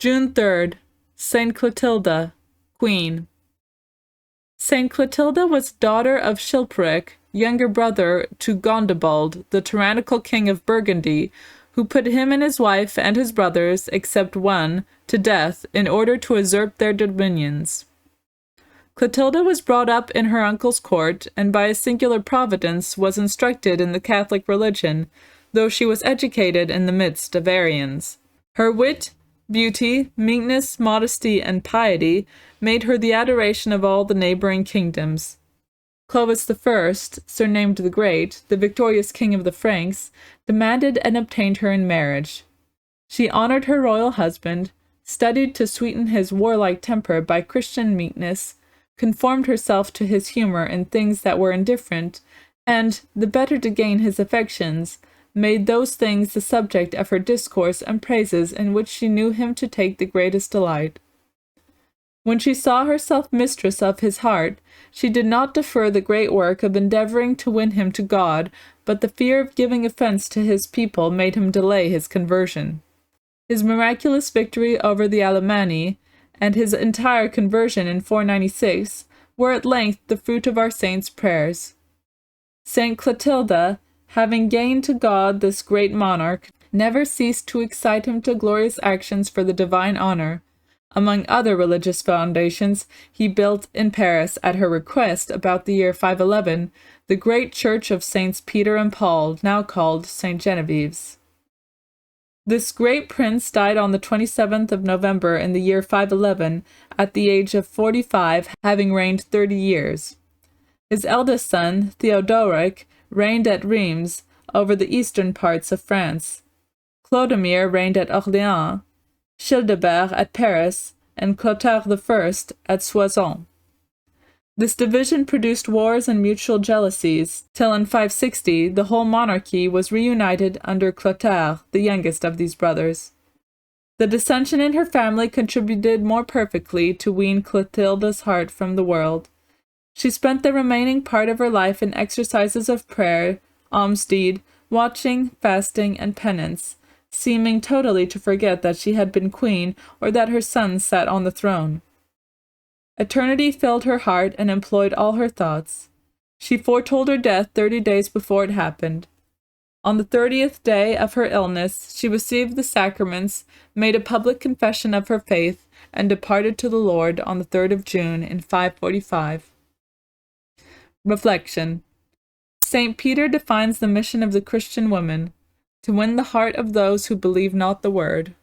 June 3rd, Saint Clotilda, Queen. Saint Clotilda was daughter of Chilperic, younger brother to Gondebald, the tyrannical king of Burgundy, who put him and his wife and his brothers, except one, to death in order to usurp their dominions. Clotilda was brought up in her uncle's court, and by a singular providence was instructed in the Catholic religion, though she was educated in the midst of Arians. Her wit, beauty, meekness, modesty, and piety made her the adoration of all the neighboring kingdoms. Clovis I, surnamed the Great, the victorious king of the Franks, demanded and obtained her in marriage. She honored her royal husband, studied to sweeten his warlike temper by Christian meekness, conformed herself to his humor in things that were indifferent, and, the better to gain his affections, made those things the subject of her discourse and praises in which she knew him to take the greatest delight. When she saw herself mistress of his heart, she did not defer the great work of endeavoring to win him to God, but the fear of giving offense to his people made him delay his conversion. His miraculous victory over the Alemanni, and his entire conversion in 496, were at length the fruit of our saint's prayers. Saint Clotilda, having gained to God this great monarch, never ceased to excite him to glorious actions for the divine honor. Among other religious foundations, he built in Paris, at her request, about the year 511, the great church of Saints Peter and Paul, now called St. Genevieve's. This great prince died on the 27th of November in the year 511, at the age of 45, having reigned 30 years. His eldest son, Theodoric, reigned at Rheims, over the eastern parts of France. Clodomir reigned at Orléans, Childebert at Paris, and Clotaire I at Soissons. This division produced wars and mutual jealousies, till in 560 the whole monarchy was reunited under Clotaire, the youngest of these brothers. The dissension in her family contributed more perfectly to wean Clotilda's heart from the world. She spent the remaining part of her life in exercises of prayer, almsdeed, watching, fasting, and penance, seeming totally to forget that she had been queen or that her son sat on the throne. Eternity filled her heart and employed all her thoughts. She foretold her death 30 days before it happened. On the 30th day of her illness, she received the sacraments, made a public confession of her faith, and departed to the Lord on the 3rd of June in 545. Reflection. St. Peter defines the mission of the Christian woman: to win the heart of those who believe not the word.